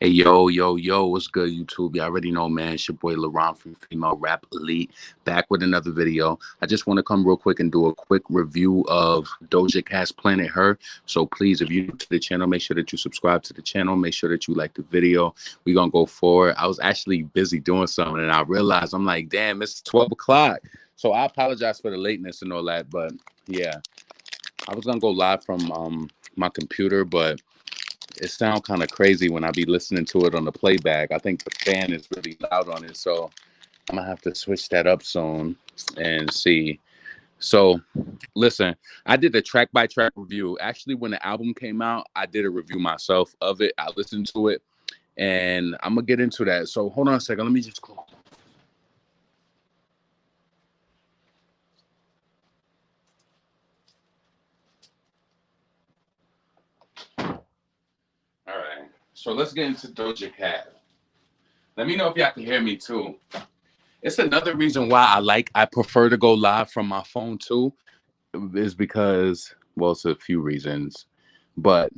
Hey, yo, yo, yo, what's good, YouTube? You already know, man. It's your boy LaRon from Female Rap Elite, back with another video. I just want to come real quick and do a quick review of Doja Cat's Planet Her. So please, if you're new to the channel, make sure that you subscribe to the channel. Make sure that you like the video. We're going to go forward. I was actually busy doing something, and I realized, I'm like, damn, it's 12 o'clock. So I apologize for the lateness and all that, but yeah. I was going to go live from my computer, but it sounds kind of crazy when I be listening to it on the playback. I think the fan is really loud on it, so I'm gonna have to switch that up soon and see. So, listen, I did a track by track review. Actually, when the album came out, I did a review myself of it. I listened to it, and I'm gonna get into that. So, hold on a second. Let me just close. All right. So let's get into Doja Cat. Let me know if y'all can hear me too. It's another reason why I prefer to go live from my phone too, is because, well, it's a few reasons, but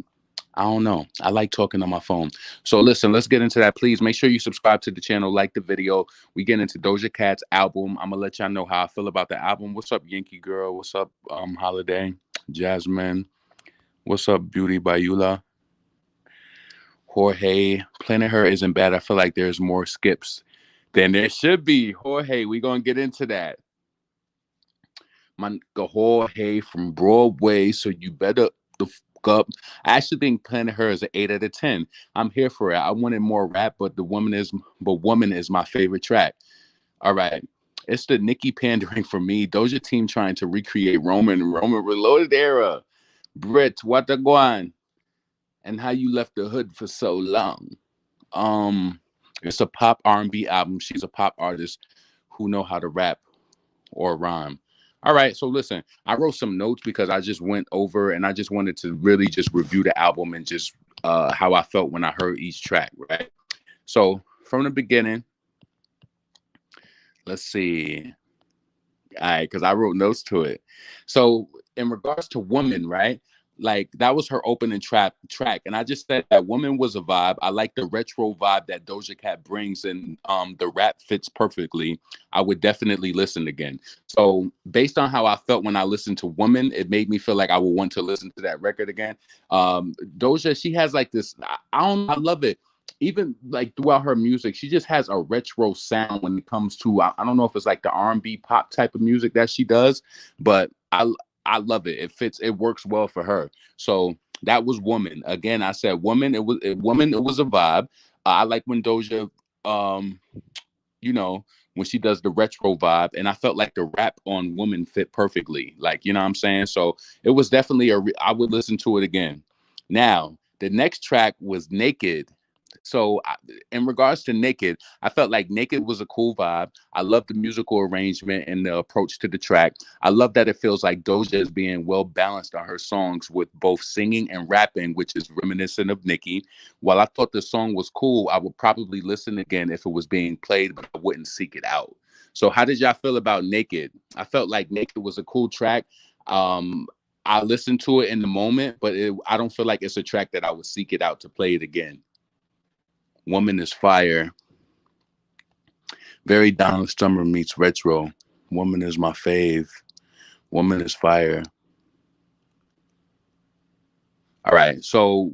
I don't know. I like talking on my phone. So listen, let's get into that. Please make sure you subscribe to the channel, like the video. We get into Doja Cat's album. I'm gonna let y'all know how I feel about the album. What's up, Yankee Girl? What's up, Holiday? Jasmine? What's up, Beauty Bayula? Jorge, Planet Her isn't bad. I feel like there's more skips than there should be. Jorge, we gonna get into that. My Jorge from Broadway, so you better the fuck up. I actually think Planet Her is an 8 out of 10. I'm here for it. I wanted more rap, but Woman is my favorite track. All right. It's the Nicki pandering for me. Doja team trying to recreate Roman Reloaded era. Brit, what the guan? And how you left the hood for so long. Um, it's a pop R&B album. She's a pop artist who know how to rap or rhyme. All right, so listen, I wrote some notes because I just went over and I just wanted to really just review the album and just how I felt when I heard each track, right? So from the beginning, let's see. All right, because I wrote notes to it. So in regards to Woman, right? Like that was her opening track, and I just said that Woman was a vibe. I like the retro vibe that Doja Cat brings, and the rap fits perfectly. I would definitely listen again. So based on how I felt when I listened to Woman, it made me feel like I would want to listen to that record again. Doja, she has like this. I love it. Even like throughout her music, she just has a retro sound when it comes to I don't know if it's like the R&B pop type of music that she does, but I love it. It fits. It works well for her. So that was Woman. Again, I said Woman. Woman. It was a vibe. I like when Doja, um, you know, when she does the retro vibe, and I felt like the rap on Woman fit perfectly. Like you know what I'm saying. So it was definitely I would listen to it again. Now the next track was Naked. So in regards to Naked, I felt like Naked was a cool vibe. I love the musical arrangement and the approach to the track. I love that it feels like Doja is being well balanced on her songs with both singing and rapping, which is reminiscent of Nicki. While I thought the song was cool, I would probably listen again if it was being played, but I wouldn't seek it out. So how did y'all feel about Naked? I felt like Naked was a cool track. Um, I listened to it in the moment, but I don't feel like it's a track that I would seek it out to play it again. Woman is fire. Very Donald Summer meets retro. Woman is my fave. Woman is fire. All right. So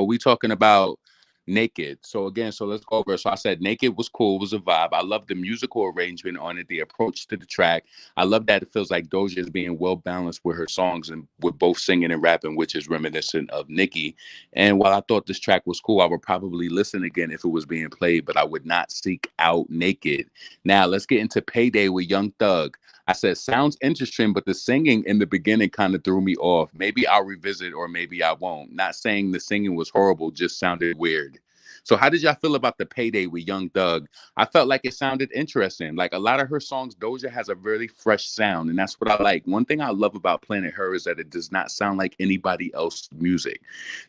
we talking about Naked. So again, so let's go over. So I said Naked was cool, was a vibe. I love the musical arrangement on it, the approach to the track. I love that it feels like Doja is being well balanced with her songs and with both singing and rapping, which is reminiscent of Nicki. And while I thought this track was cool, I would probably listen again if it was being played, but I would not seek out Naked. Now let's get into Payday with Young Thug. I said, sounds interesting, but the singing in the beginning kind of threw me off. Maybe I'll revisit or maybe I won't. Not saying the singing was horrible, just sounded weird. So how did y'all feel about the Payday with Young Thug? I felt like it sounded interesting. Like a lot of her songs, Doja has a really fresh sound, and that's what I like. One thing I love about Planet Her is that it does not sound like anybody else's music.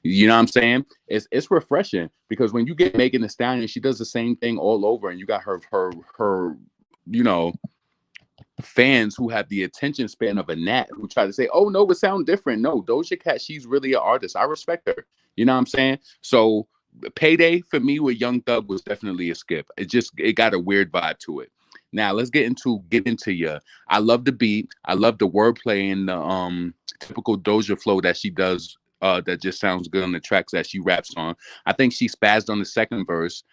You know what I'm saying? It's refreshing because when you get Megan Thee Stallion, she does the same thing all over, and you got her, you know, fans who have the attention span of a gnat who try to say, oh no, it sounds different. No, Doja Cat, she's really an artist. I respect her. You know what I'm saying? So Payday for me with Young Thug was definitely a skip. It got a weird vibe to it. Now let's get into ya. I love the beat. I love the wordplay and the typical Doja flow that she does. That just sounds good on the tracks that she raps on. I think she spazzed on the second verse.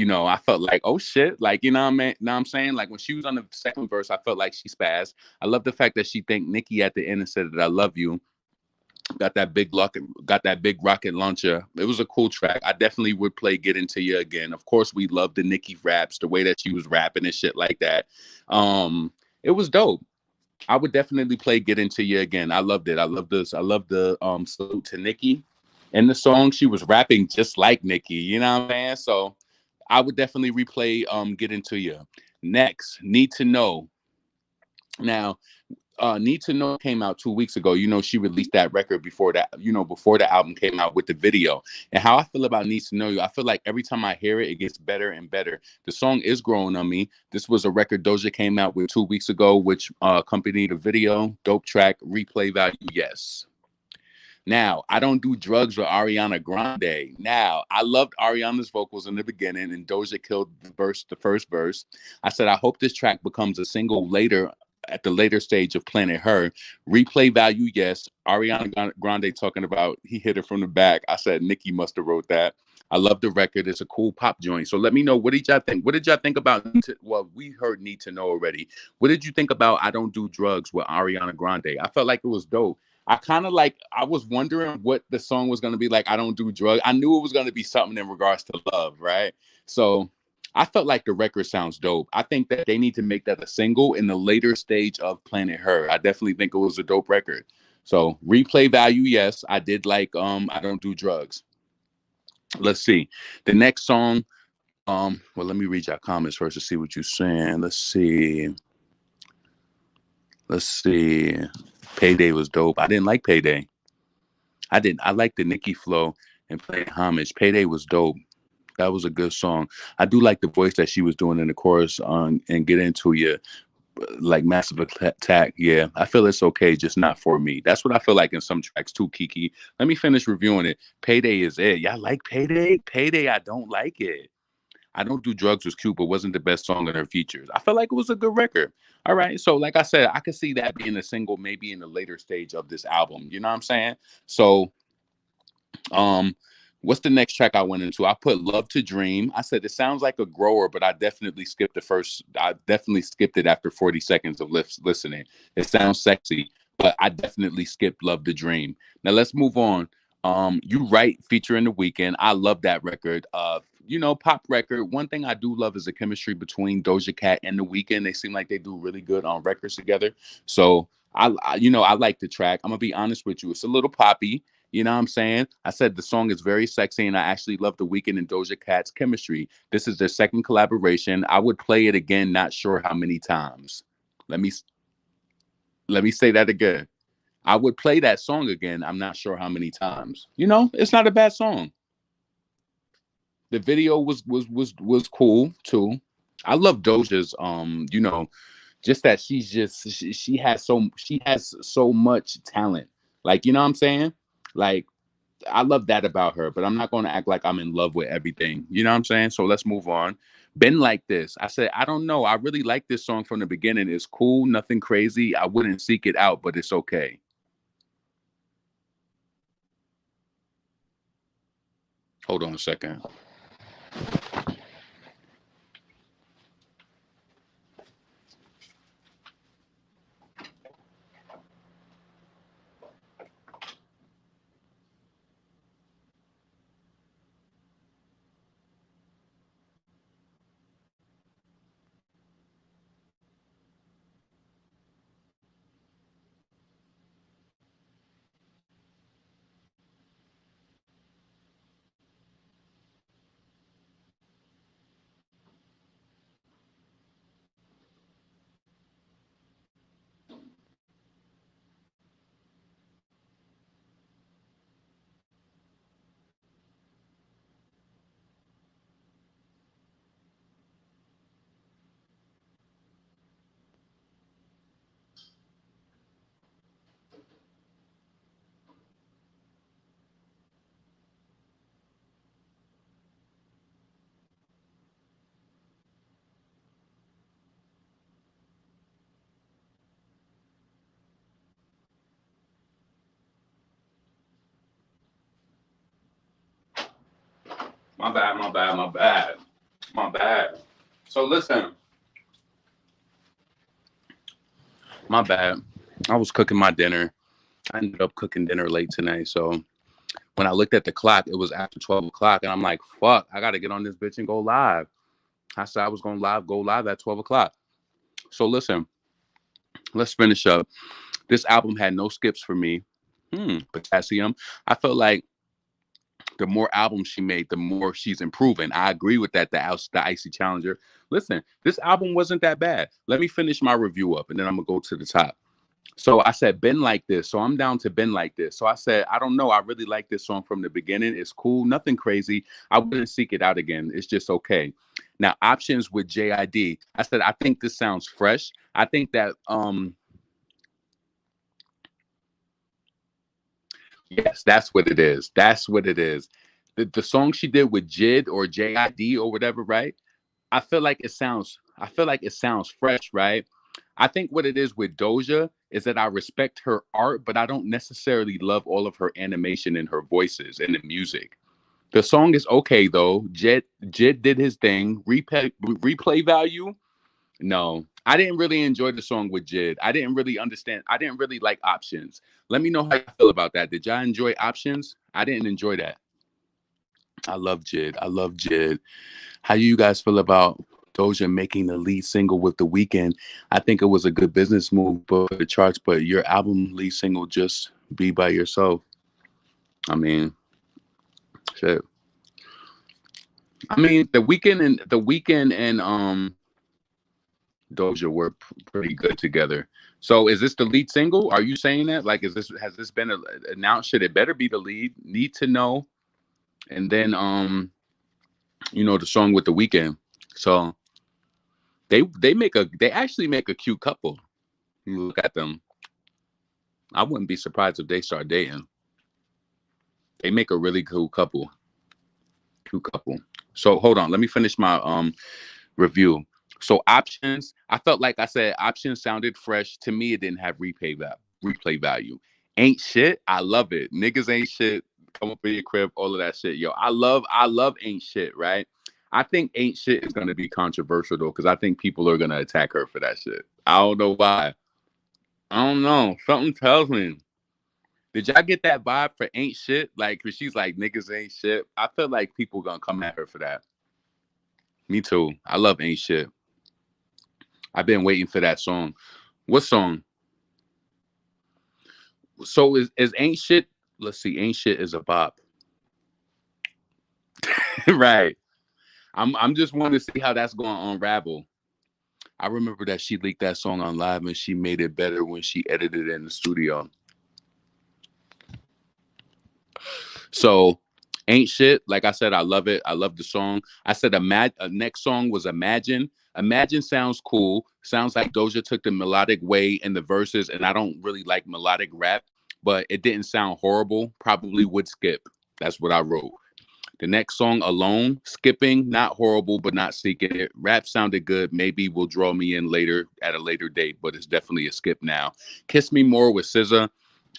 I felt like, oh shit, like you know what I mean? Know what I'm saying? Like when she was on the second verse, I felt like she spazzed. I love the fact that she thanked Nicki at the end and said that I love you. Got that big rocket launcher. It was a cool track. I definitely would play Get Into You again. Of course, we love the Nicki raps, the way that she was rapping and shit like that. It was dope. I would definitely play Get Into You again. I loved it. I love this. I love the salute to Nicki. In the song, she was rapping just like Nicki. You know what I'm saying? So I would definitely replay Get Into You. Next, Need to Know. Now, Need to Know came out 2 weeks ago. She released that record before the album came out with the video. And how I feel about Need to Know You, I feel like every time I hear it, it gets better and better. The song is growing on me. This was a record Doja came out with 2 weeks ago, which accompanied a video. Dope track, replay value, yes. Now, I don't do drugs with Ariana Grande. Now, I loved Ariana's vocals in the beginning, and Doja killed the first verse. I said, I hope this track becomes a single later at the later stage of Planet Her. Replay value, yes. Ariana Grande talking about he hit it from the back. I said Nicki must have wrote that. I love the record. It's a cool pop joint. So let me know, what did y'all think? What did y'all think about? Well, we heard Need to Know already. What did you think about I Don't Do Drugs with Ariana Grande? I felt like it was dope. I was wondering what the song was going to be like. I don't do drugs. I knew it was going to be something in regards to love, right? So I felt like the record sounds dope. I think that they need to make that a single in the later stage of Planet Her. I definitely think it was a dope record. So replay value, yes. I did like I Don't Do Drugs. Let's see. The next song, well, let me read your comments first to see what you're saying. Let's see. Let's see. Payday was dope. I didn't like Payday. I didn't. I like the Nicki flow and playing homage. Payday was dope. That was a good song. I do like the voice that she was doing in the chorus on and Get Into You, like Massive Attack. Yeah, I feel it's okay, just not for me. That's what I feel like in some tracks too, Kiki. Let me finish reviewing it. Payday is it. Y'all like Payday? Payday, I don't like it. I Don't Do Drugs was cute, but wasn't the best song in her features. I felt like it was a good record. All right. So, like I said, I could see that being a single maybe in the later stage of this album. You know what I'm saying? So, um, what's the next track I went into? I put Love to Dream. I said it sounds like a grower, but I definitely skipped it after 40 seconds of listening. It sounds sexy, but I definitely skipped Love to Dream. Now let's move on. You Right featuring The Weeknd. I love that record. Pop record. One thing I do love is the chemistry between Doja Cat and The Weeknd. They seem like they do really good on records together. So I like the track. I'm gonna be honest with you. It's a little poppy. You know what I'm saying? I said the song is very sexy, and I actually love The Weeknd and Doja Cat's chemistry. This is their second collaboration. I would play it again, not sure how many times. Let me let me say that again. I would play that song again. I'm not sure how many times. It's not a bad song. The video was cool too. I love Doja's just that she has so much talent. Like, you know what I'm saying? Like, I love that about her, but I'm not going to act like I'm in love with everything. You know what I'm saying? So let's move on. Been Like This. I said, I don't know. I really like this song from the beginning. It's cool, nothing crazy. I wouldn't seek it out, but it's okay. Hold on a second. My bad, my bad, my bad. My bad. So listen, my bad. I was cooking my dinner. I ended up cooking dinner late tonight. So when I looked at the clock, it was after 12 o'clock. And I'm like, fuck, I got to get on this bitch and go live. I said I was going to go live at 12 o'clock. So listen, let's finish up. This album had no skips for me. Potassium. I felt like the more albums she made, the more she's improving. I agree with that. The Icy Challenger. Listen, this album wasn't that bad. Let me finish my review up, and then I'm gonna go to the top. So I said, "Been Like This." So I'm down to "Been Like This." So I said, I don't know. I really like this song from the beginning. It's cool, nothing crazy. I wouldn't seek it out again. It's just okay. Now, Options with JID. I said, I think this sounds fresh. I think that yes, that's what it is. That's what it is. The song she did with Jid or JID or whatever, right? I feel like it sounds fresh, right? I think what it is with Doja is that I respect her art, but I don't necessarily love all of her animation and her voices and the music. The song is okay though. Jid did his thing. Replay value? No. I didn't really enjoy the song with Jid. I didn't really understand. I didn't really like Options. Let me know how you feel about that. Did y'all enjoy Options? I didn't enjoy that. I love Jid. I love Jid. How do you guys feel about Doja making the lead single with The Weeknd? I think it was a good business move for the charts, but your album lead single just be by yourself. I mean, shit. I mean, The Weeknd and Doja were pretty good together. So is this the lead single? Are you saying that? Like, has this been announced? Should it better be the lead? Need to know, and then the song with The Weeknd. So they actually make a cute couple. You look at them. I wouldn't be surprised if they start dating. They make a really cool couple. Cute couple. So hold on, let me finish my review. So Options, I felt like I said Options sounded fresh. To me, it didn't have replay value. Ain't Shit, I love it. Niggas ain't shit. Come up in your crib, all of that shit. Yo, I love Ain't Shit, right? I think Ain't Shit is gonna be controversial though, because I think people are gonna attack her for that shit. I don't know why. I don't know. Something tells me. Did y'all get that vibe for Ain't Shit? Like, cause she's like, niggas ain't shit. I feel like people gonna come at her for that. Me too. I love Ain't Shit. I've been waiting for that song. What song? So is Ain't Shit? Let's see. Ain't Shit is a bop, right? I'm just wanting to see how that's going to unravel. I remember that she leaked that song on live and she made it better when she edited it in the studio. So Ain't Shit, like I said, I love it. I love the song. I said next song was Imagine. Imagine sounds cool. Sounds like Doja took the melodic way in the verses, and I don't really like melodic rap, but it didn't sound horrible. Probably would skip. That's what I wrote. The next song, Alone, skipping, not horrible, but not seeking it. Rap sounded good. Maybe will draw me in later at a later date, but it's definitely a skip now. Kiss Me More with SZA.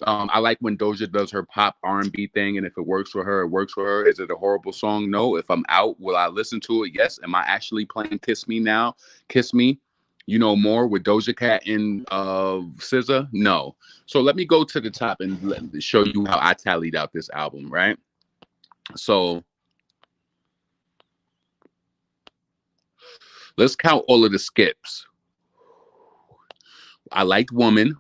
I like when Doja does her pop R&B thing, and if it works for her, it works for her. Is it a horrible song? No. If I'm out, will I listen to it? Yes. Am I actually playing Kiss Me now? Kiss Me, more with Doja Cat and SZA? No. So let me go to the top and show you how I tallied out this album, right? So let's count all of the skips. I liked Woman.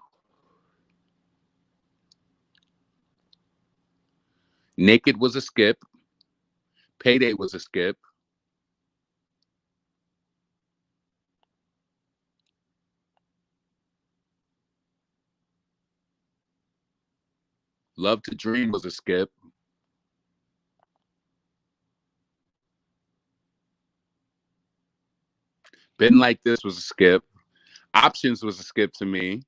Naked was a skip. Payday was a skip. Love to Dream was a skip. Been Like This was a skip. Options was a skip to me.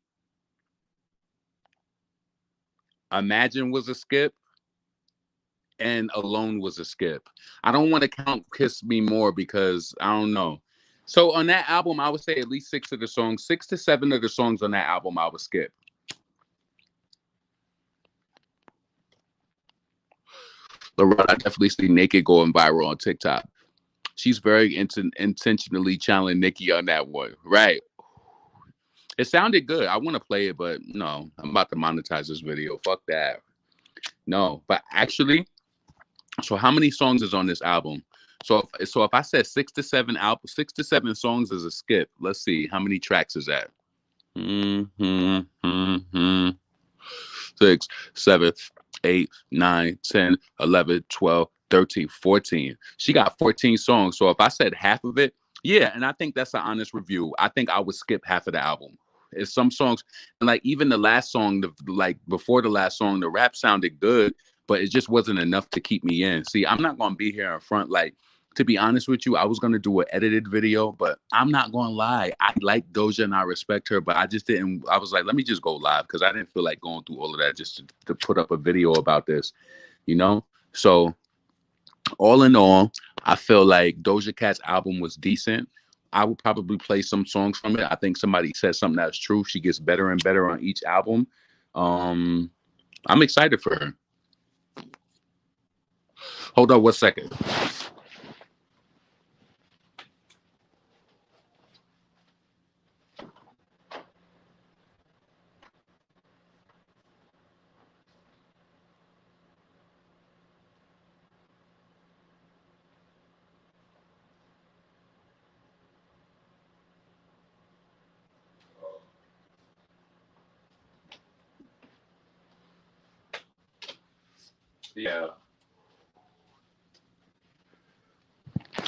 Imagine was a skip. And Alone was a skip. I don't want to count Kiss Me More because I don't know. So on that album, I would say at least six to seven of the songs on that album, I would skip. LaRon, I definitely see Naked going viral on TikTok. She's very intentionally challenging Nicki on that one. Right. It sounded good. I want to play it, but no, I'm about to monetize this video. Fuck that. No, but actually, so how many songs is on this album? So if I said 6 to 7 songs is a skip. Let's see how many tracks is that. Mm-hmm. 6, 7, 8, 9, 10, 11, 12, 13, 14. She got 14 songs. So if I said half of it, yeah, and I think that's an honest review. I think I would skip half of the album. It's some songs, and like even the last song, like before the last song, the rap sounded good, but it just wasn't enough to keep me in. See, I'm not gonna be here in front like to be honest with you, I was gonna do an edited video, but I'm not gonna lie. I like Doja and I respect her, but I just didn't. I was like, let me just go live because I didn't feel like going through all of that just to put up a video about this, you know. So all in all, I feel like Doja Cat's album was decent. I would probably play some songs from it. I think somebody said something that's true. She gets better and better on each album. I'm excited for her. Hold on 1 second. Yeah.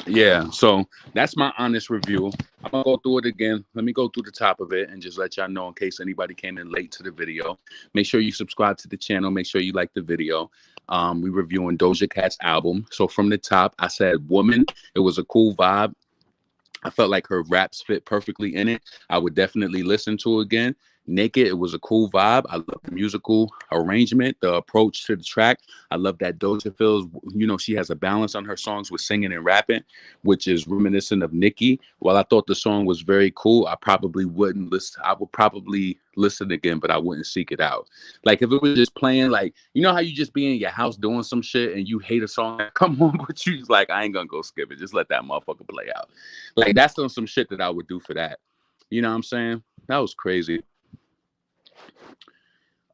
Yeah, so that's my honest review. I'm gonna go through it again. Let me go through the top of it and just let y'all know in case anybody came in late to the video. Make sure you subscribe to the channel. Make sure you like the video. We reviewing Doja Cat's album. So from the top, I said Woman. It was a cool vibe. I felt like her raps fit perfectly in it. I would definitely listen to it again. Naked, it was a cool vibe. I love the musical arrangement, the approach to the track. I love that Doja feels, she has a balance on her songs with singing and rapping, which is reminiscent of Nicki. While I thought the song was very cool, I probably wouldn't listen. I would probably listen again, but I wouldn't seek it out. Like if it was just playing, like, you know how you just be in your house doing some shit and you hate a song that come on, but you just like, I ain't gonna go skip it. Just let that motherfucker play out. Like that's some shit that I would do for that. You know what I'm saying? That was crazy.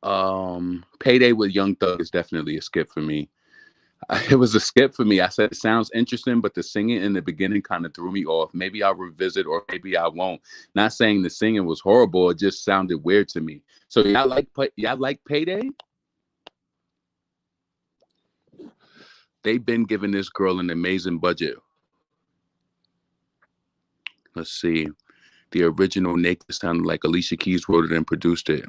Payday with Young Thug is definitely a skip for me. It was a skip for me. I said it sounds interesting, but the singing in the beginning kind of threw me off. Maybe I'll revisit or maybe I won't. Not saying the singing was horrible, it just sounded weird to me. So y'all like Payday? They've been giving this girl an amazing budget. Let's see. The original Naked sounded like Alicia Keys wrote it and produced it.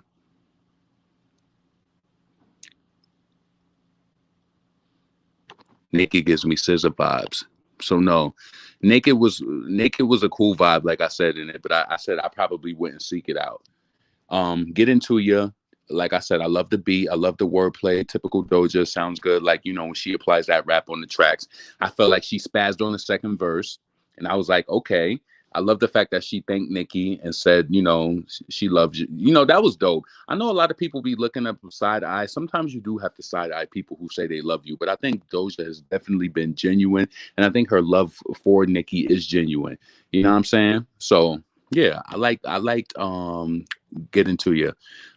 Naked gives me SZA vibes. So no, Naked was a cool vibe, like I said in it, but I said I probably wouldn't seek it out. Get Into Ya. Like I said, I love the beat. I love the wordplay. Typical Doja, sounds good. Like, when she applies that rap on the tracks. I felt like she spazzed on the second verse. And I was like, okay. I love the fact that she thanked Nicki and said, she loves you. That was dope. I know a lot of people be looking up side eye. Sometimes you do have to side eye people who say they love you. But I think Doja has definitely been genuine. And I think her love for Nicki is genuine. You know what I'm saying? So yeah, I liked Get Into Ya.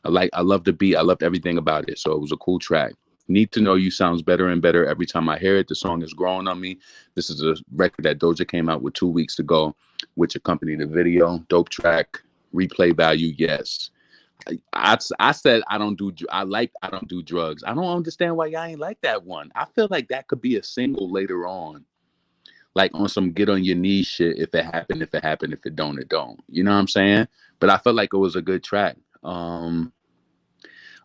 I love the beat. I loved everything about it. So it was a cool track. Need to Know You sounds better and better every time I hear it. The song is growing on me. This is a record that Doja came out with 2 weeks ago, which accompanied the video. Dope track. Replay value, yes. I said I don't do drugs. I don't understand why y'all ain't like that one. I feel like that could be a single later on. Like on some get on your knees shit. If it happened, if it happened, if it don't, it don't. You know what I'm saying? But I felt like it was a good track.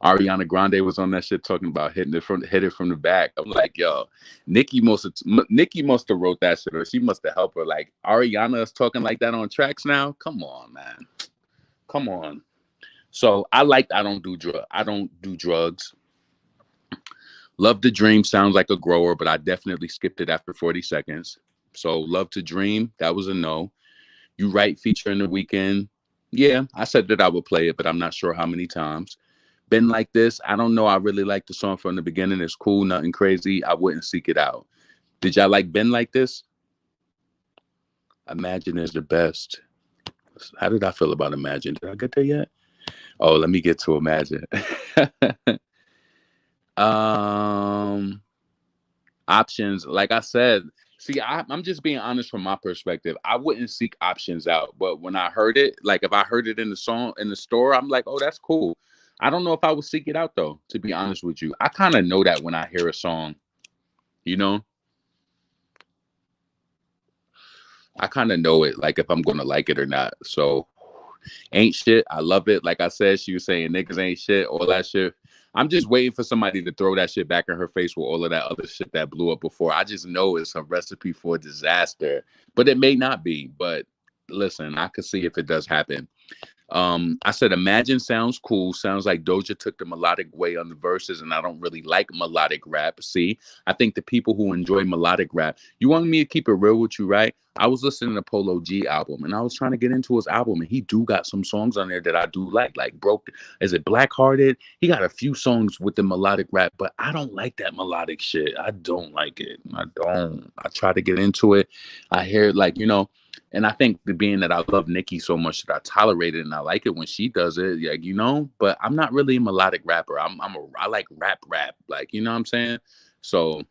Ariana Grande was on that shit talking about hit it from the back. I'm like, yo, Nicki must have wrote that shit, or she must have helped her. Like Ariana is talking like that on tracks now. Come on, man. Come on. So I don't do drugs. Love to Dream sounds like a grower, but I definitely skipped it after 40 seconds. So Love to Dream, that was a no. You Right feature in The Weekend. Yeah, I said that I would play it, but I'm not sure how many times. Been Like This. I don't know. I really like the song from the beginning. It's cool, nothing crazy. I wouldn't seek it out. Did y'all like Been Like This? Imagine is the best. How did I feel about Imagine? Did I get there yet? Oh, let me get to Imagine. um, Options. Like I said, see, I'm just being honest from my perspective. I wouldn't seek Options out, but when I heard it, like if I heard it in the song in the store, I'm like, oh, that's cool. I don't know if I would seek it out though. To be honest with you, I kind of know that when I hear a song, you know, I kind of know it, like if I'm gonna like it or not. So Ain't Shit, I love it. Like I said, she was saying niggas ain't shit, all that shit. I'm just waiting for somebody to throw that shit back in her face with all of that other shit that blew up before. I just know it's a recipe for disaster, but it may not be. But listen, I could see if it does happen. I said, Imagine sounds cool. Sounds like Doja took the melodic way on the verses, and I don't really like melodic rap. See, I think the people who enjoy melodic rap, you want me to keep it real with you, right? I was listening to Polo G album, and I was trying to get into his album, and he do got some songs on there that I do like Broke. Is it Black Hearted? He got a few songs with the melodic rap, but I don't like that melodic shit. I don't like it. I don't. I try to get into it. I hear it like, and I think the being that I love Nicki so much that I tolerate it and I like it when she does it, like, but I'm not really a melodic rapper. I like rap, like, you know what I'm saying? So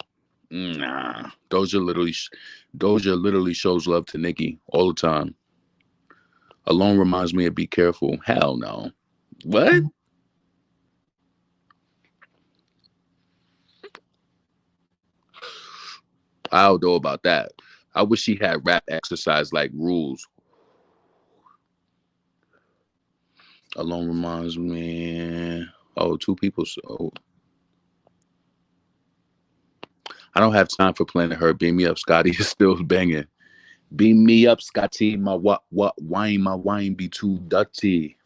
nah, Doja literally shows love to Nicki all the time. Alone reminds me of Be Careful. Hell no. What? I don't know about that. I wish she had rap exercise like rules. Alone reminds me. Oh, two people. So I don't have time for Planet Her. Beam Me Up, Scotty is still banging. Beam me up, Scotty. My wine be too dirty.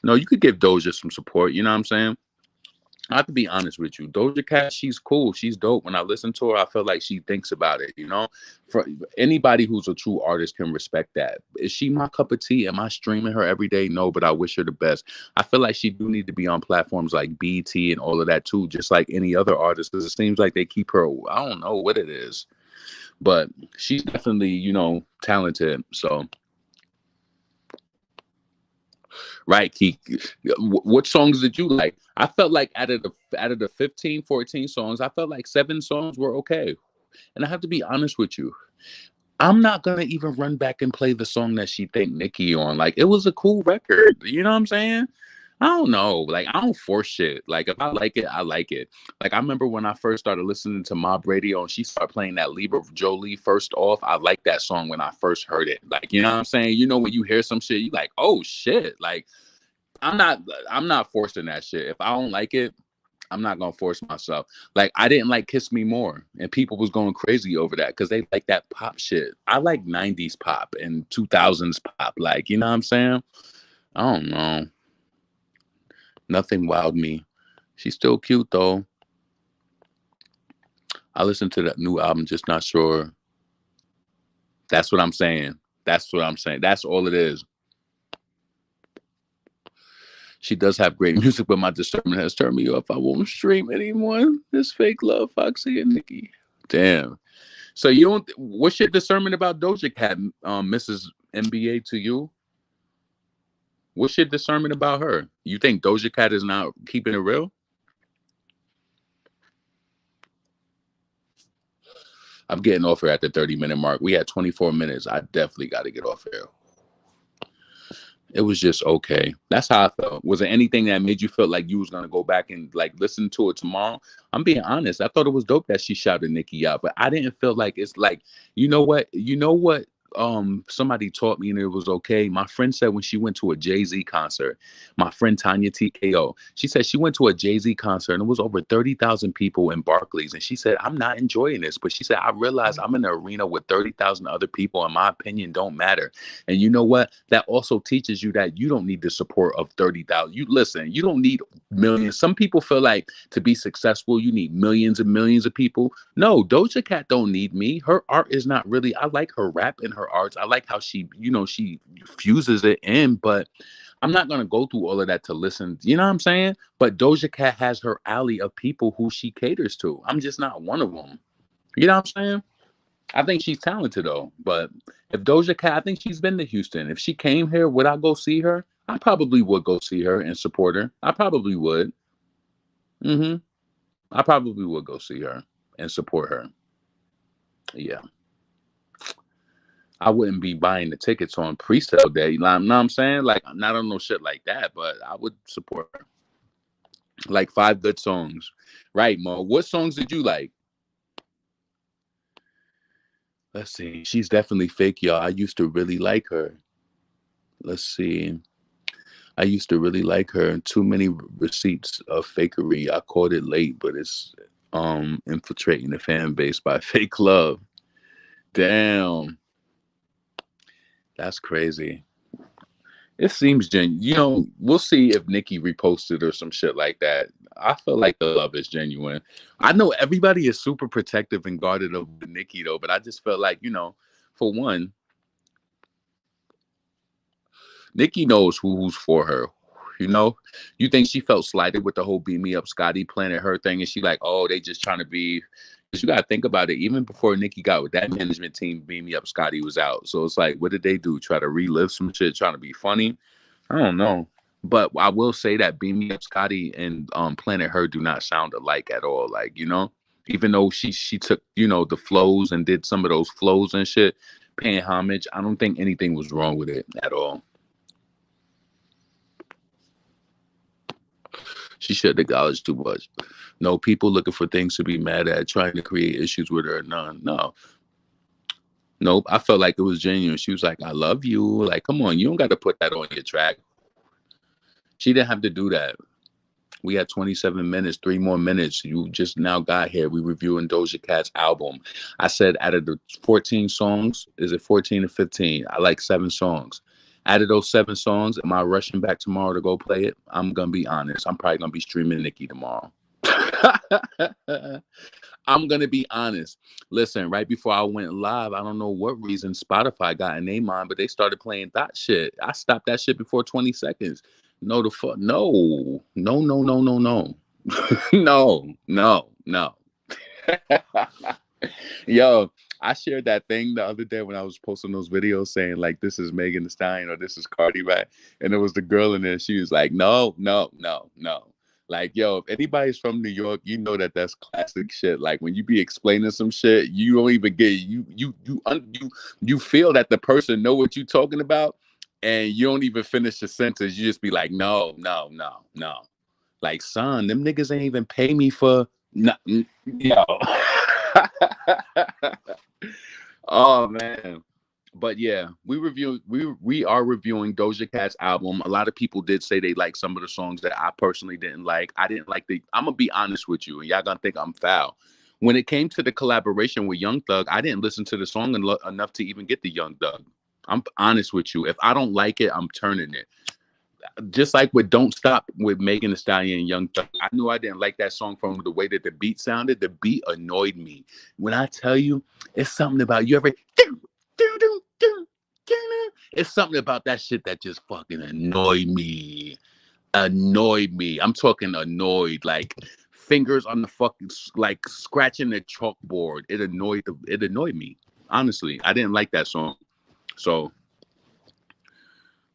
No, you could give Doja some support. You know what I'm saying? I have to be honest with you. Doja Cat, she's cool. She's dope. When I listen to her, I feel like she thinks about it, For anybody who's a true artist can respect that. Is she my cup of tea? Am I streaming her every day? No, but I wish her the best. I feel like she do need to be on platforms like BT and all of that too, just like any other artist, because it seems like they keep her, I don't know what it is. But she's definitely, talented. So right, Keek. What songs did you like? I felt like out of the 15, 14 songs, I felt like 7 songs were okay. And I have to be honest with you. I'm not gonna even run back and play the song that she thanked Nicki on. Like, it was a cool record. You know what I'm saying? I don't know. Like, I don't force shit. Like, if I like it, I like it. Like, I remember when I first started listening to Mob Radio and she started playing that Libra Jolie first off. I liked that song when I first heard it. Like, you know what I'm saying? When you hear some shit, you like, oh shit. Like, I'm not forcing that shit. If I don't like it, I'm not gonna force myself. Like, I didn't like Kiss Me More, and people was going crazy over that because they like that pop shit. I like 90s pop and 2000s pop. Like, you know what I'm saying? I don't know. Nothing wowed me. She's still cute though. I listened to that new album, just not sure. That's what I'm saying. That's what I'm saying. That's all it is. She does have great music, but my discernment has turned me off. I won't stream anymore. This fake love, Foxy and Nicki. Damn. So you don't. What's your discernment about Doja Cat, Mrs. NBA to you? What's your discernment about her? You think Doja Cat is not keeping it real? I'm getting off here at the 30-minute mark. We had 24 minutes. I definitely got to get off here. It was just okay. That's how I felt. Was there anything that made you feel like you was gonna go back and like listen to it tomorrow? I'm being honest. I thought it was dope that she shouted Nicki out, but I didn't feel like it's like, you know what? Somebody taught me and it was okay. My friend said when she went to a Jay-Z concert, my friend Tanya TKO, she said she went to a Jay-Z concert and it was over 30,000 people in Barclays. And she said, I'm not enjoying this. But she said, I realized I'm in an arena with 30,000 other people and my opinion don't matter. And you know what? That also teaches you that you don't need the support of 30,000. You listen, you don't need millions. Some people feel like to be successful, you need millions and millions of people. No, Doja Cat don't need me. Her art is not really, I like her rap and her arts. I like how she, she fuses it in, but I'm not gonna go through all of that to listen. You know what I'm saying? But Doja Cat has her alley of people who she caters to. I'm just not one of them. You know what I'm saying? I think she's talented though. But if Doja Cat, I think she's been to Houston. If she came here, would I go see her? I probably would go see her and support her. I probably would. Hmm. I probably would go see her and support her. Yeah. I wouldn't be buying the tickets on pre-sale day. You know what I'm saying? Like, not on no shit like that, but I would support her. Like 5 good songs. Right, Mo. What songs did you like? Let's see. She's definitely fake, y'all. I used to really like her. Let's see. I used to really like her. Too many receipts of fakery. I caught it late, but it's infiltrating the fan base by fake love. Damn. That's crazy. It seems genuine. You know, we'll see if Nikki reposted or some shit like that. I feel like the love is genuine. I know everybody is super protective and guarded of Nikki though, but I just felt like, for one, Nikki knows who's for her. You know, you think she felt slighted with the whole "beat me up, Scotty" planning her thing, and she like, oh, they just trying to be. Because you gotta think about it. Even before Nikki got with that management team, "Beat Me Up, Scotty" was out. So it's like, what did they do? Try to relive some shit, trying to be funny? I don't know. But I will say that "Beam Me Up, Scotty" and Planet Her do not sound alike at all. Like, even though she took, the flows and did some of those flows and shit, paying homage, I don't think anything was wrong with it at all. She should acknowledge too much. No, people looking for things to be mad at, trying to create issues with her. None. No. Nope. I felt like it was genuine. She was like, I love you. Like, come on, you don't got to put that on your track. She didn't have to do that. We had 27 minutes, 3 more minutes. You just now got here. We reviewing Doja Cat's album. I said out of the 14 songs, is it 14 or 15? I like 7 songs. Out of those 7 songs, am I rushing back tomorrow to go play it? I'm going to be honest. I'm probably going to be streaming Nicki tomorrow. I'm going to be honest. Listen, right before I went live, I don't know what reason Spotify got in their mind, but they started playing that shit. I stopped that shit before 20 seconds. No, the fuck, no, no, no, no, no, no, no, no, no. Yo, I shared that thing the other day when I was posting those videos saying like this is Megan Thee Stallion or this is Cardi, right? And there was the girl in there. She was like, no, no, no, no. Like, yo, if anybody's from New York, you know that that's classic shit. Like when you be explaining some shit, you don't even get you feel that the person know what you talking about, and you don't even finish the sentence. You just be like, no, no, no, no. Like, son, them niggas ain't even pay me for nothing. Yo. Oh man. But yeah, we are reviewing Doja Cat's album. A lot of people did say they like some of the songs that I personally didn't like. I didn't like I'm gonna be honest with you, and y'all gonna think I'm foul. When it came to the collaboration with Young Thug, I didn't listen to the song enough to even get the Young Thug. I'm honest with you. If I don't like it, I'm turning it. Just like with "Don't Stop" with Megan Thee Stallion and Young Thug, I knew I didn't like that song from the way that the beat sounded. The beat annoyed me. When I tell you, it's something about you ever. It's something about that shit that just fucking annoyed me. Annoyed me. I'm talking annoyed, like fingers on the fucking like scratching the chalkboard. It annoyed me. Honestly, I didn't like that song. So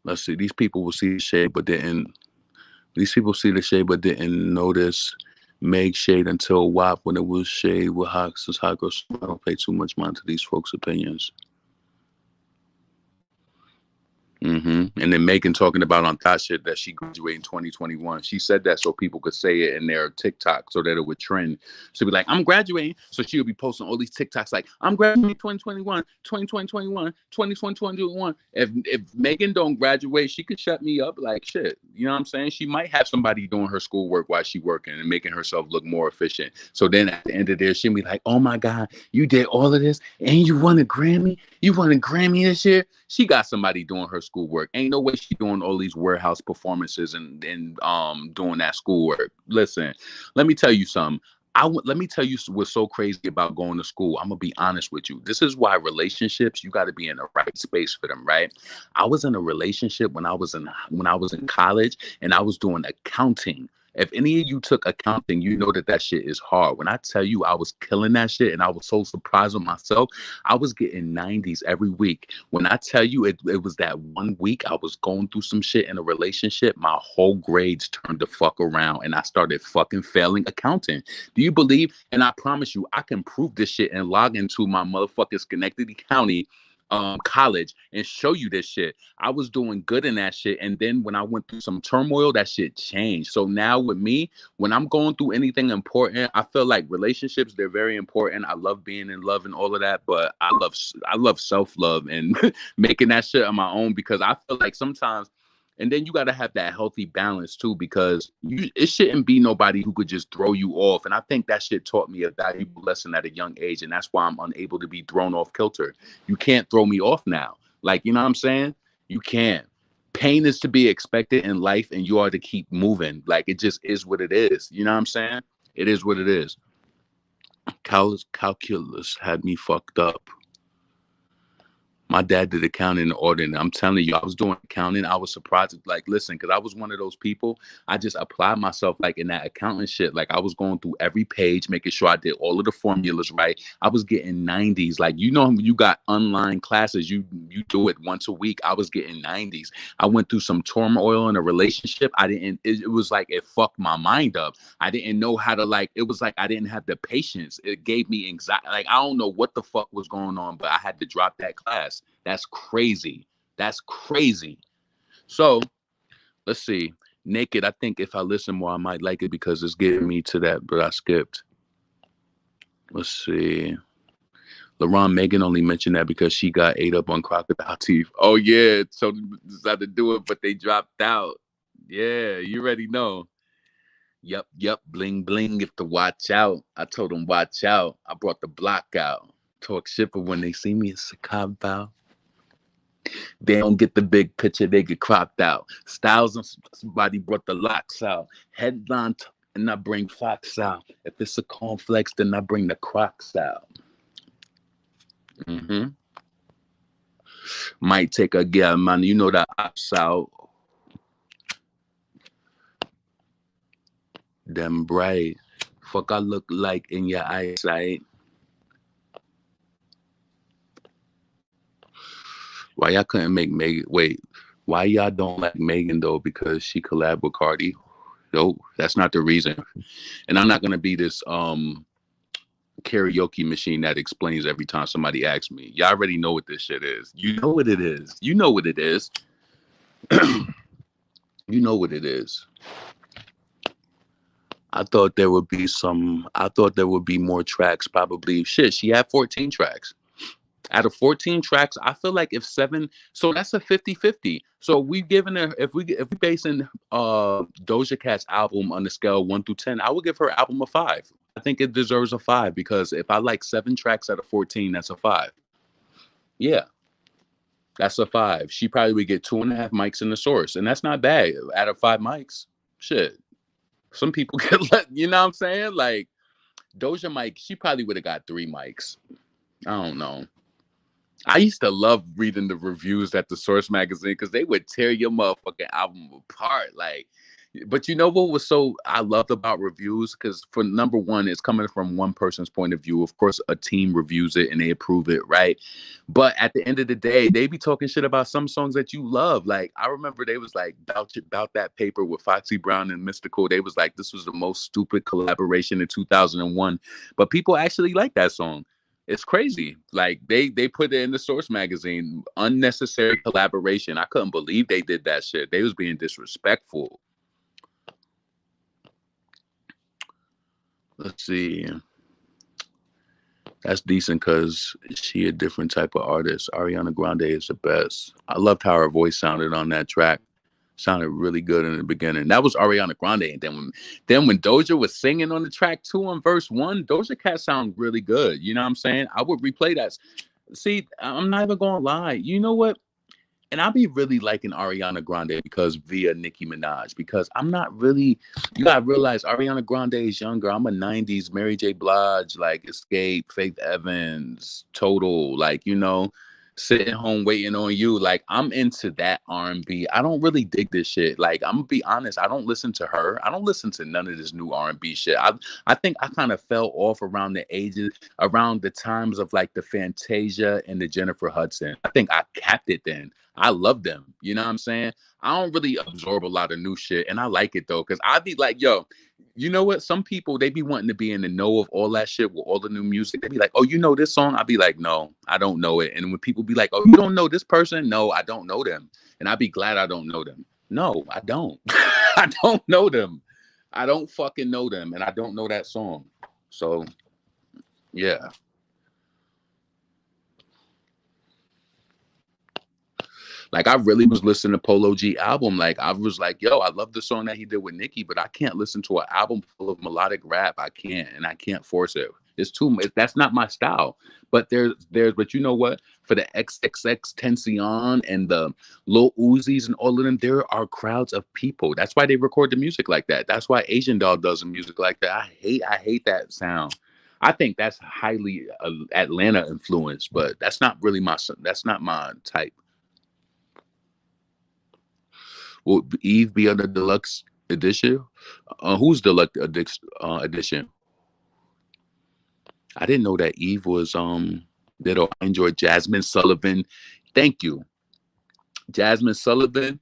let's see. These people will see the shade, but didn't. These people see the shade, but didn't notice Meg shade until WAP when it was shade with Hawks. Since Hot Girls, I don't pay too much mind to these folks' opinions. And then Megan talking about on that shit that she graduated in 2021. She said that so people could say it in their TikTok so that it would trend. She'd be like, I'm graduating. So she would be posting all these TikToks like, I'm graduating 2021, 2021, 2021. If Megan don't graduate, she could shut me up like shit. You know what I'm saying? She might have somebody doing her schoolwork while she working and making herself look more efficient. So then at the end of this, she'll be like, oh my God, you did all of this and you won a Grammy? You won a Grammy this year? She got somebody doing her schoolwork. Ain't no way she doing all these warehouse performances and doing that schoolwork. Listen, let me tell you something. Let me tell you what's so crazy about going to school. I'm gonna be honest with you. This is why relationships, you got to be in the right space for them, right? I was in a relationship when I was in college, and I was doing accounting. If any of you took accounting, you know that that shit is hard. When I tell you I was killing that shit and I was so surprised with myself, I was getting 90s every week. When I tell you it was that one week I was going through some shit in a relationship, my whole grades turned the fuck around and I started fucking failing accounting. Do you believe? And I promise you, I can prove this shit and log into my motherfucking Schenectady County college and show you this shit. I was doing good in that shit. And then when I went through some turmoil, that shit changed. So now with me, when I'm going through anything important, I feel like relationships, they're very important. I love being in love and all of that, but I love self-love and making that shit on my own, because I feel like sometimes, and then you got to have that healthy balance too, because it shouldn't be nobody who could just throw you off. And I think that shit taught me a valuable lesson at a young age. And that's why I'm unable to be thrown off kilter. You can't throw me off now. Like, you know what I'm saying? You can't. Pain is to be expected in life, and you are to keep moving. Like, it just is what it is. You know what I'm saying? It is what it is. Calculus had me fucked up. My dad did accounting and auditing. I'm telling you, I was doing accounting. I was surprised. Like, listen, because I was one of those people. I just applied myself like in that accounting shit. Like, I was going through every page, making sure I did all of the formulas right. I was getting 90s. Like, you know, when you got online classes, you do it once a week. I was getting 90s. I went through some turmoil in a relationship. It was like it fucked my mind up. I didn't know how to, like, it was like I didn't have the patience. It gave me anxiety. Like, I don't know what the fuck was going on, but I had to drop that class. That's crazy. That's crazy. So let's see. Naked, I think if I listen more, I might like it because it's getting me to that, but I skipped. Let's see. LaRon Megan only mentioned that because she got ate up on crocodile teeth. Oh, yeah. So they decided to do it, but they dropped out. Yeah, you already know. Yep. Bling, bling. If to watch out. I told them, watch out. I brought the block out. Talk shit, but when they see me, it's a cop out. They don't get the big picture, they get cropped out. Styles and somebody brought the locks out. Headline, and I bring Fox out. If it's a cornflakes, then I bring the Crocs out. Mm-hmm. Might take a girl, man. You know that ops out. Them bright. Fuck I look like in your eyesight. Why y'all couldn't make Megan? Wait, why y'all don't like Megan though? Because she collabed with Cardi. Nope, that's not the reason. And I'm not gonna be this karaoke machine that explains every time somebody asks me. Y'all already know what this shit is. You know what it is. You know what it is. You know what it is. I thought there would be more tracks. Probably shit. She had 14 tracks. Out of 14 tracks, I feel like if 7, so that's a 50-50. So we giving her, if we basing Doja Cat's album on the scale 1 through 10, I would give her album a 5. I think it deserves a 5 because if I like 7 tracks out of 14, that's a 5. Yeah, that's a 5. She probably would get 2.5 mics in the source, and that's not bad. Out of 5 mics, shit. Some people get let, you know what I'm saying? Like Doja mic, she probably would have got 3 mics. I don't know. I used to love reading the reviews at the Source magazine because they would tear your motherfucking album apart. Like, but you know what was so I loved about reviews? Because for number one, it's coming from one person's point of view. Of course, a team reviews it and they approve it, right? But at the end of the day, they be talking shit about some songs that you love. Like, I remember they was like, about that paper with Foxy Brown and Mystical. They was like, this was the most stupid collaboration in 2001. But people actually like that song. It's crazy. Like they put it in the Source magazine, unnecessary collaboration. I couldn't believe they did that shit. They was being disrespectful. Let's see. That's decent because she a different type of artist. Ariana Grande is the best. I loved how her voice sounded on that track. Sounded really good in the beginning. That was Ariana Grande. And then when Doja was singing on the track 2 on verse 1, Doja Cat sounded really good. You know what I'm saying? I would replay that. See, I'm not even gonna lie. You know what? And I'll be really liking Ariana Grande because via Nicki Minaj, because I'm not really, you gotta realize Ariana Grande is younger. I'm a 90s Mary J. Blige, like Escape, Faith Evans, Total, like, sitting home waiting on you. Like, I'm into that R&B. I don't really dig this shit. Like, I'm gonna be honest, I don't listen to her. I don't listen to none of this new R&B shit. I think I kind of fell off around the ages, around the times of like the Fantasia and the Jennifer Hudson. I think I capped it then. I love them. You know what I'm saying? I don't really absorb a lot of new shit, and I like it though, because I be like, yo, you know what? Some people, they be wanting to be in the know of all that shit with all the new music. They be like, oh, you know this song? I be like, no, I don't know it. And when people be like, oh, you don't know this person? No, I don't know them. And I be glad I don't know them. No, I don't. I don't know them. I don't fucking know them, and I don't know that song. So yeah. Like, I really was listening to Polo G album. Like, I was like, yo, I love the song that he did with Nicki, but I can't listen to an album full of melodic rap. I can't, and I can't force it. It's too much. That's not my style. But but you know what? For the XXX Tension and the Lil Uzis and all of them, there are crowds of people. That's why they record the music like that. That's why Asian Dog does the music like that. I hate that sound. I think that's highly Atlanta influenced, but that's not my type. Will Eve be on the deluxe edition? Who's deluxe edition? I didn't know that Eve was did I enjoy Jasmine Sullivan. Thank you. Jasmine Sullivan,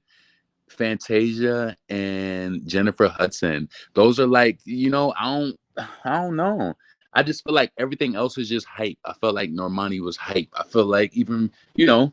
Fantasia, and Jennifer Hudson. Those are like, I don't know. I just feel like everything else is just hype. I felt like Normani was hype. I feel like even,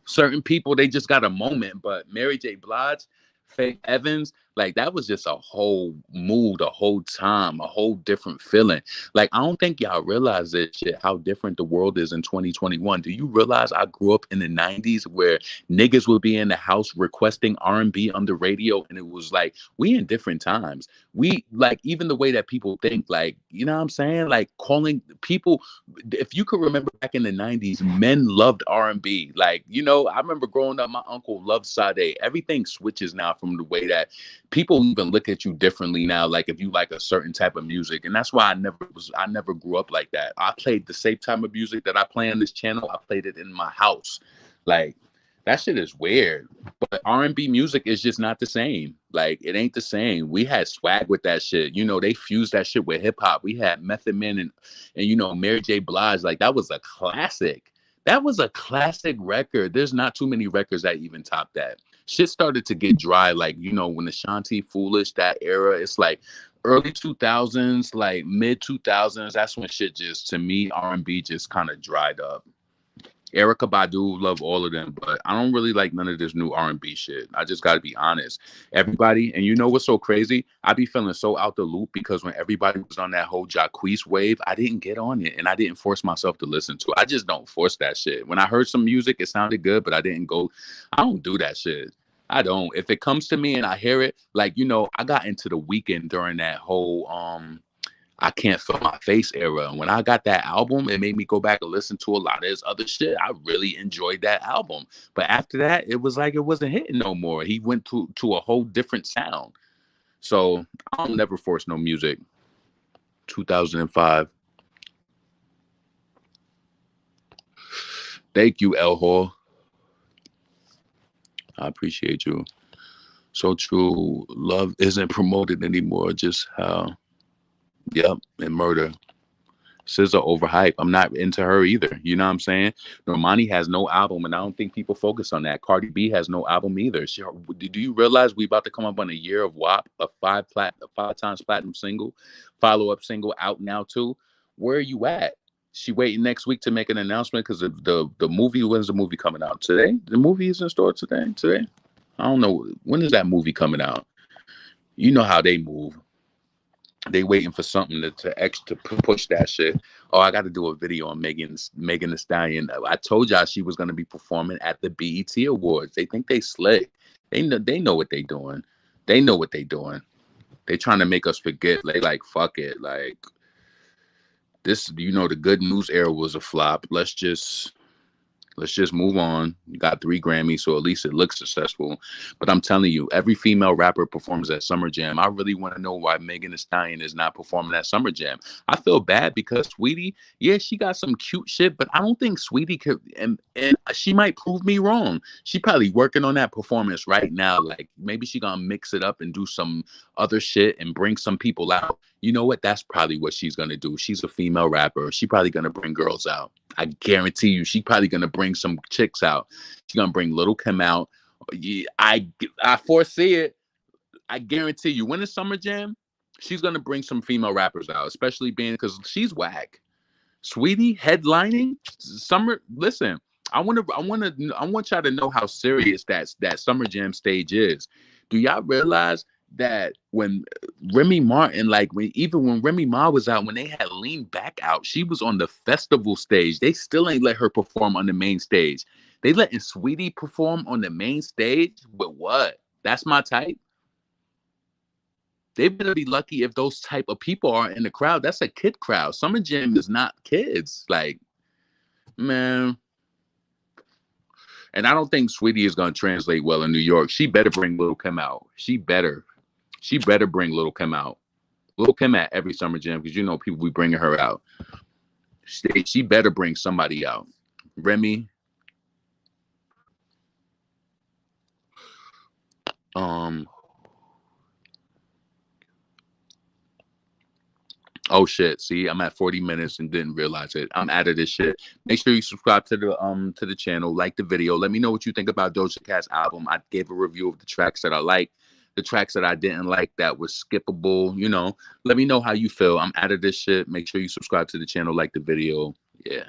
certain people, they just got a moment. But Mary J. Blige, Faith Evans, like that was just a whole mood, a whole time, a whole different feeling. Like, I don't think y'all realize this shit, how different the world is in 2021. Do you realize I grew up in the 90s where niggas would be in the house requesting R&B on the radio, and it was like, we in different times. We, like, even the way that people think, like, you know what I'm saying, like calling people, if you could remember back in the 90s, men loved R&B. Like, I remember growing up, my uncle loved Sade. Everything switches now from the way that people even look at you differently now, like if you like a certain type of music. And that's why I never grew up like that. I played the same type of music that I play on this channel, I played it in my house. Like, that shit is weird. But R&B music is just not the same. Like, it ain't the same. We had swag with that shit. They fused that shit with hip hop. We had Method Man and Mary J. Blige. Like, that was a classic. That was a classic record. There's not too many records that even top that. Shit started to get dry, like, when Ashanti, Foolish, that era, it's like early 2000s, like mid 2000s. That's when shit just, to me, R&B just kind of dried up. Erica Badu, love all of them, but I don't really like none of this new R&B shit. I just got to be honest. Everybody, and you know what's so crazy? I be feeling so out the loop because when everybody was on that whole Jacquees wave, I didn't get on it, and I didn't force myself to listen to it. I just don't force that shit. When I heard some music, it sounded good, but I didn't go. I don't do that shit. I don't. If it comes to me and I hear it, like, I got into the Weekend during that whole I Can't Feel My Face era. And when I got that album, it made me go back and listen to a lot of his other shit. I really enjoyed that album. But after that, it was like it wasn't hitting no more. He went to a whole different sound. So I don't never force no music. 2005. Thank you, El Hall. I appreciate you. So true. Love isn't promoted anymore. Just how, yep, and murder. SZA overhyped. I'm not into her either. You know what I'm saying? Normani has no album, and I don't think people focus on that. Cardi B has no album either. Do you realize we about to come up on a year of WAP, a five times platinum single, follow-up single out now too? Where are you at? She waiting next week to make an announcement because the movie. When's the movie coming out? Today? The movie is in store today. Today? I don't know. When is that movie coming out? You know how they move. They waiting for something to push that shit. Oh, I got to do a video on Megan Thee Stallion. I told y'all she was gonna be performing at the BET Awards. They think they slick. They know what they doing. They know what they doing. They trying to make us forget. They like, fuck it. Like, this, the good news era was a flop. Let's just Let's just move on. You got 3 Grammys, so at least it looks successful. But I'm telling you, every female rapper performs at Summer Jam. I really want to know why Megan Thee Stallion is not performing at Summer Jam. I feel bad because Sweetie, yeah, she got some cute shit, but I don't think Sweetie could. And she might prove me wrong. She probably working on that performance right now. Like maybe she gonna mix it up and do some other shit and bring some people out. You know what? That's probably what she's gonna do. She's a female rapper. She probably gonna bring girls out. I guarantee you, she probably gonna bring some chicks out. She's gonna bring Little Kim out. Yeah, I foresee it. I guarantee you, when it's Summer Jam, she's gonna bring some female rappers out, especially being because she's whack. Sweetie headlining summer. Listen, I want y'all to know how serious that Summer Jam stage is. Do y'all realize that when Remy Martin, like even when Remy Ma was out, when they had Lean Back out, she was on the festival stage. They still ain't let her perform on the main stage. They letting Sweetie perform on the main stage with what? That's my type. They better be lucky if those type of people are in the crowd. That's a kid crowd. Summer Jam is not kids. Like, man. And I don't think Sweetie is going to translate well in New York. She better bring Little Kim out. She better. She better bring Little Kim out. Little Kim at every Summer Jam because you know people be bringing her out. She better bring somebody out. Remy. Oh shit. See, I'm at 40 minutes and didn't realize it. I'm out of this shit. Make sure you subscribe to the channel, like the video. Let me know what you think about Doja Cat's album. I gave a review of the tracks that I like, the tracks that I didn't like that was skippable, you know. Let me know how you feel. I'm out of this shit. Make sure you subscribe to the channel, like the video. Yeah.